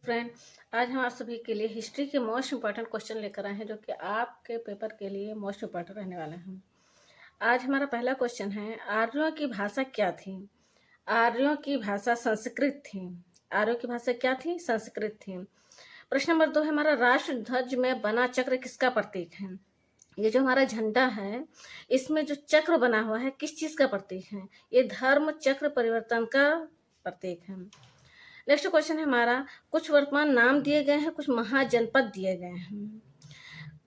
Friend, आज हम आप सभी के लिए हिस्ट्री के मोस्ट इम्पॉर्टेंट क्वेश्चन लेकर आए हैं जो कि आपके पेपर के लिए मोस्ट इम्पॉर्टेंट रहने वाले हैं। आज हमारा पहला क्वेश्चन है, आर्यों की भाषा क्या थी? आर्यों की भाषा संस्कृत थी। आर्यों की भाषा क्या थी? संस्कृत थी। प्रश्न नंबर 2 है हमारा, राष्ट्र ध्वज में बना चक्र किसका प्रतीक है? ये जो हमारा झंडा है, इसमें जो चक्र बना हुआ है किस चीज का प्रतीक है? ये धर्म चक्र परिवर्तन का प्रतीक है। नेक्स्ट क्वेश्चन है हमारा, कुछ वर्तमान नाम दिए गए हैं, कुछ महाजनपद दिए गए हैं।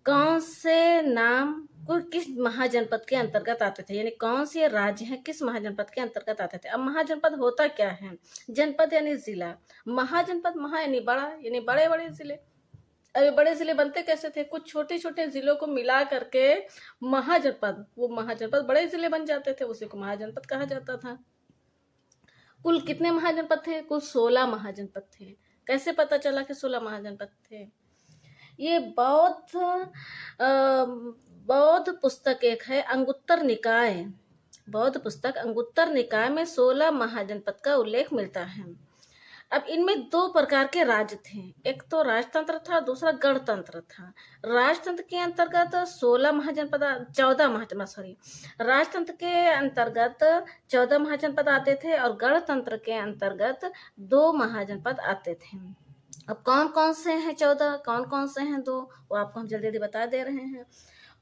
कौन से नाम को किस महाजनपद के अंतर्गत आते थे, यानी कौन से राज्य हैं किस महाजनपद के अंतर्गत आते थे? अब महाजनपद होता क्या है? जनपद यानी जिला, महाजनपद महा यानी बड़ा, यानी बड़े बड़े जिले। अभी बड़े जिले बनते कैसे थे? कुछ छोटे छोटे जिलों को मिला करके महाजनपद, वो महाजनपद बड़े जिले बन जाते थे, उसी को महाजनपद कहा जाता था। कुल कितने महाजनपद थे? कुल 16 महाजनपद थे। कैसे पता चला कि 16 महाजनपद थे? ये बौद्ध पुस्तक एक है, अंगुत्तर निकाय। बौद्ध पुस्तक अंगुत्तर निकाय में 16 महाजनपद का उल्लेख मिलता है। अब इनमें दो प्रकार के राज्य थे, एक तो राजतंत्र था, दूसरा गणतंत्र था। राजतंत्र के अंतर्गत 16 महाजनपद, 14 महाजनपद, सॉरी, राजतंत्र के अंतर्गत 14 महाजनपद आते थे और गणतंत्र के अंतर्गत 2 महाजनपद आते थे। अब कौन कौन से हैं 14, कौन कौन से हैं 2, वो आपको हम जल्दी जल्दी बता दे रहे हैं।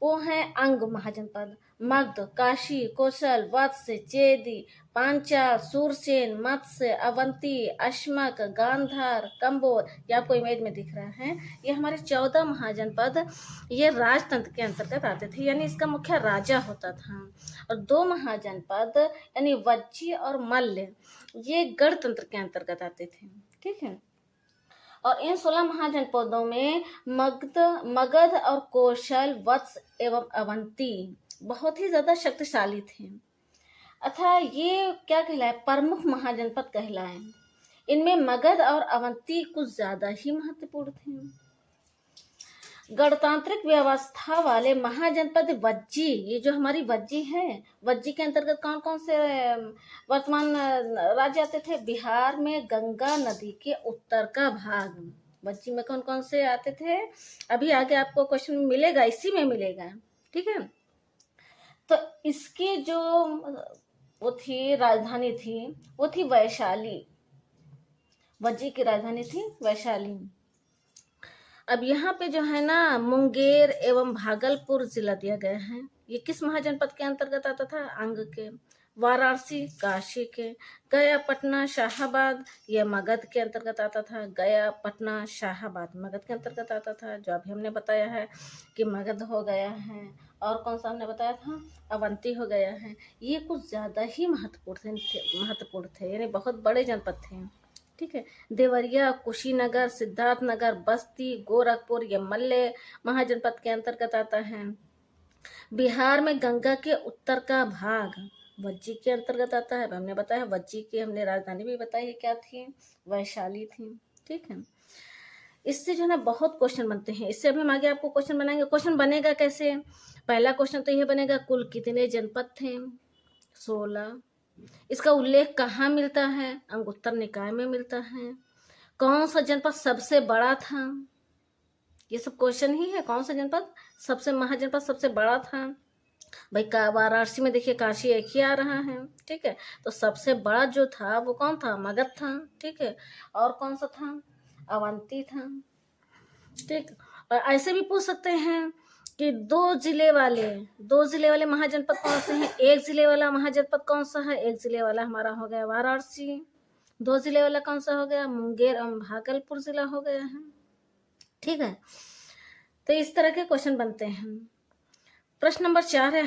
वो हैं अंग महाजनपद, मगध, काशी, कौशल, वत्स, चेदी, पांचाल, सूरसेन, मत्स्य, अवंती, अश्मक, गांधार, कंबोज। ये आपको इमेज में दिख रहा है, ये हमारे 14 महाजनपद ये राजतंत्र के अंतर्गत आते थे, यानी इसका मुख्य राजा होता था। और 2 महाजनपद यानी वज्जी और मल्ल ये गणतंत्र के अंतर्गत आते थे। ठीक है, और इन 16 महाजनपदों में मगध और कौशल, वत्स एवं अवंती बहुत ही ज्यादा शक्तिशाली थे, अतः ये क्या कहलाए? प्रमुख महाजनपद कहलाए। इनमें मगध और अवंती कुछ ज्यादा ही महत्वपूर्ण थे। गणतांत्रिक व्यवस्था वाले महाजनपद वज्जी, ये जो हमारी वज्जी है, वज्जी के अंतर्गत कौन कौन से वर्तमान राज्य आते थे? बिहार में गंगा नदी के उत्तर का भाग, वज्जी में कौन कौन से आते थे? अभी आगे आपको क्वेश्चन मिलेगा, इसी में मिलेगा। ठीक है, तो इसकी जो वो थी राजधानी थी, वो थी वैशाली। वज्जी की राजधानी थी वैशाली। अब यहाँ पे जो है ना, मुंगेर एवं भागलपुर जिला दिया गया है। ये किस महाजनपद के अंतर्गत आता था? अंग के। वाराणसी काशी के। गया, पटना, शाहाबाद ये मगध के अंतर्गत आता था। गया, पटना, शाहाबाद मगध के अंतर्गत आता था, जो अभी हमने बताया है कि मगध हो गया है। और कौन सा हमने बताया था? अवंती हो गया है। ये कुछ ज्यादा ही महत्वपूर्ण थे, यानी बहुत बड़े जनपद थे। ठीक है, देवरिया, कुशीनगर, सिद्धार्थनगर, बस्ती, गोरखपुर ये मल्ल महाजनपद के अंतर्गत आता है। बिहार में गंगा के उत्तर का भाग वज्जी के अंतर्गत आता है। हमने बताया वज्जी की हमने राजधानी भी बताई है, क्या थी? वैशाली थी। ठीक है, इससे जो है ना बहुत क्वेश्चन बनते हैं। इससे अभी हम आगे आपको क्वेश्चन बनाएंगे। क्वेश्चन बनेगा कैसे? पहला क्वेश्चन तो यह बनेगा, कुल कितने जनपद थे? 16। इसका उल्लेख कहाँ मिलता है? अंगुत्तर निकाय में मिलता है। कौन सा जनपद सबसे बड़ा था? ये सब क्वेश्चन ही है, कौन सा जनपद सबसे महाजनपद सबसे बड़ा था? भाई वाराणसी में देखिए काशी एक ही आ रहा है। ठीक है, तो सबसे बड़ा जो था वो कौन था? मगध था। ठीक है, और कौन सा था? अवंती था। ठीक, और ऐसे भी पूछ सकते हैं कि दो जिले वाले महाजनपद कौन से हैं? एक जिले वाला महाजनपद कौन सा है? एक जिले वाला हमारा हो गया वाराणसी। 2 जिले वाला कौन सा हो गया? मुंगेर एवं भागलपुर जिला हो गया है। ठीक है, तो इस तरह के क्वेश्चन बनते हैं। प्रश्न नंबर 4 है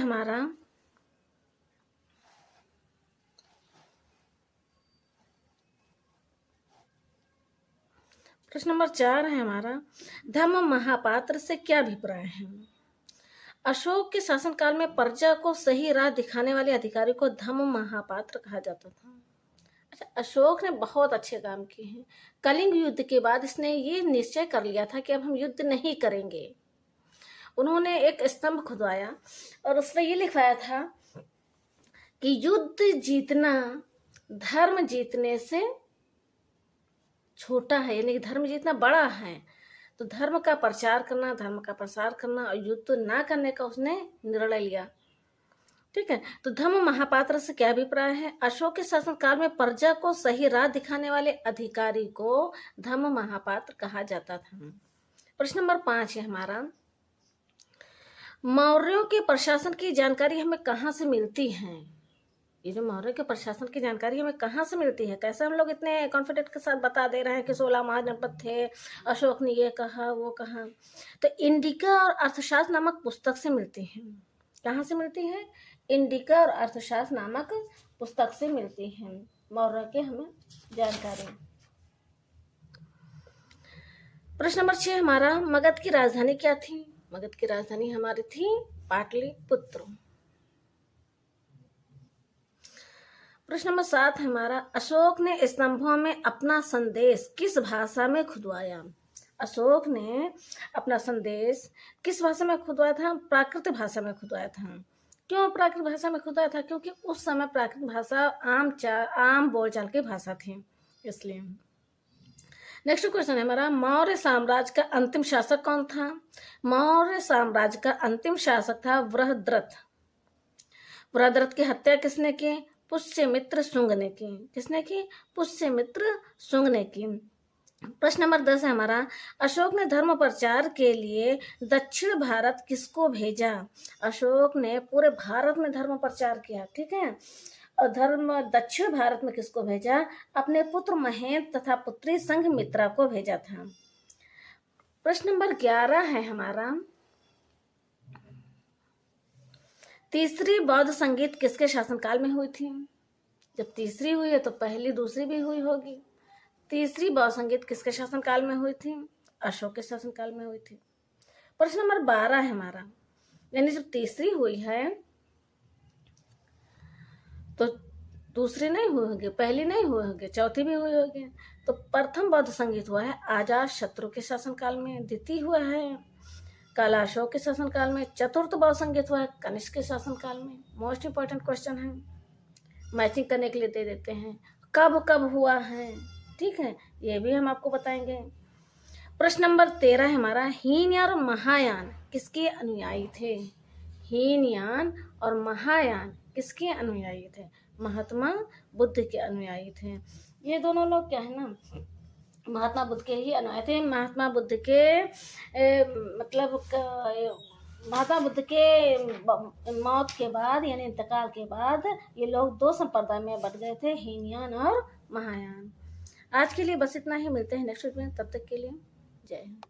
हमारा, धम्म महापात्र से क्या अभिप्राय है? अशोक के शासनकाल में प्रजा को सही राह दिखाने वाले अधिकारी को धम्म महापात्र कहा जाता था। अच्छा, अशोक ने बहुत अच्छे काम किए हैं। कलिंग युद्ध के बाद इसने ये निश्चय कर लिया था कि अब हम युद्ध नहीं करेंगे। उन्होंने एक स्तंभ खुदवाया और उसमें ये लिखवाया था कि युद्ध जीतना धर्म जीतने से छोटा है, यानी कि धर्म जितना बड़ा है, तो धर्म का प्रचार करना, धर्म का प्रसार करना और युद्ध ना करने का उसने निर्णय लिया। ठीक है, तो धम्म महापात्र से क्या अभिप्राय है? अशोक के शासनकाल में प्रजा को सही राह दिखाने वाले अधिकारी को धम्म महापात्र कहा जाता था। प्रश्न नंबर 5 है हमारा, मौर्यों के प्रशासन की जानकारी हमें कहाँ से मिलती है? ये जो मौर्य के प्रशासन की जानकारी हमें कहाँ से मिलती है? कैसे हम लोग इतने कॉन्फिडेंट के साथ बता दे रहे हैं कि 16 महाजनपद थे, अशोक ने ये कहा वो कहा? तो इंडिका और अर्थशास्त्र नामक पुस्तक से मिलती है। कहाँ से मिलती है? इंडिका और अर्थशास्त्र नामक पुस्तक से मिलती है मौर्य के हमें जानकारी। प्रश्न नंबर 6 हमारा, मगध की राजधानी क्या थी? मगध की राजधानी हमारी थी पाटलिपुत्र। प्रश्न नंबर 7 हमारा, अशोक ने स्तंभों में अपना संदेश किस भाषा में खुदवाया? अशोक ने अपना संदेश किस भाषा में खुदवाया था? प्राकृत भाषा में खुदवाया था। क्यों प्राकृत भाषा में खुदवाया था? क्योंकि उस समय प्राकृत भाषा आम बोलचाल की भाषा थी, इसलिए। नेक्स्ट क्वेश्चन है हमारा, मौर्य साम्राज्य का अंतिम शासक कौन था? मौर्य साम्राज्य का अंतिम शासक था वृहद्रथ। वृहद्रथ की हत्या किसने की? पुष्यमित्र शुंग ने की। किसने की? पुष्यमित्र शुंग ने की। प्रश्न नंबर 10 है हमारा, अशोक ने धर्म प्रचार के लिए दक्षिण भारत किसको भेजा? अशोक ने पूरे भारत में धर्म प्रचार किया, ठीक है, और दक्षिण भारत में किसको भेजा? अपने पुत्र महेंद्र तथा पुत्री संघमित्रा को भेजा था। प्रश्न नंबर 11 है हमारा, तीसरी बौद्ध संगीत किसके शासनकाल में हुई थी? जब तीसरी हुई है तो पहली दूसरी भी हुई होगी। तीसरी बौद्ध संगीत किसके शासनकाल में हुई थी? अशोक के शासनकाल में हुई थी। प्रश्न नंबर 12 है हमारा, यानी जब तीसरी हुई है तो दूसरी नहीं हुई होगी, पहली नहीं हुई होगी, चौथी भी हुई होगी। तो प्रथम बौद्ध संगीत हुआ है अजात शत्रु के शासनकाल में, द्वितीय हुआ है काला अशोक के शासनकाल में, चतुर्थ बौद्ध संगीत हुआ है कनिष्क के शासनकाल में। मोस्ट इंपॉर्टेंट क्वेश्चन है, मैचिंग करने के लिए दे देते हैं। कब कब हुआ है, ठीक है, ये भी हम आपको बताएंगे। प्रश्न नंबर 13 है हमारा, हीनयान और महायान किसके अनुयायी थे? हीनयान और महायान किसके अनुयायी थे? महात्मा बुद्ध के अनुयायी थे। ये दोनों लोग क्या है ना, महात्मा बुद्ध के ही अनुयायी थे। महात्मा बुद्ध के महात्मा बुद्ध के मौत के बाद, यानी इंतकाल के बाद, ये लोग दो संप्रदाय में बट गए थे, हीनयान और महायान। आज के लिए बस इतना ही, मिलते हैं नेक्स्ट वीक में, तब तक के लिए जय हिंद।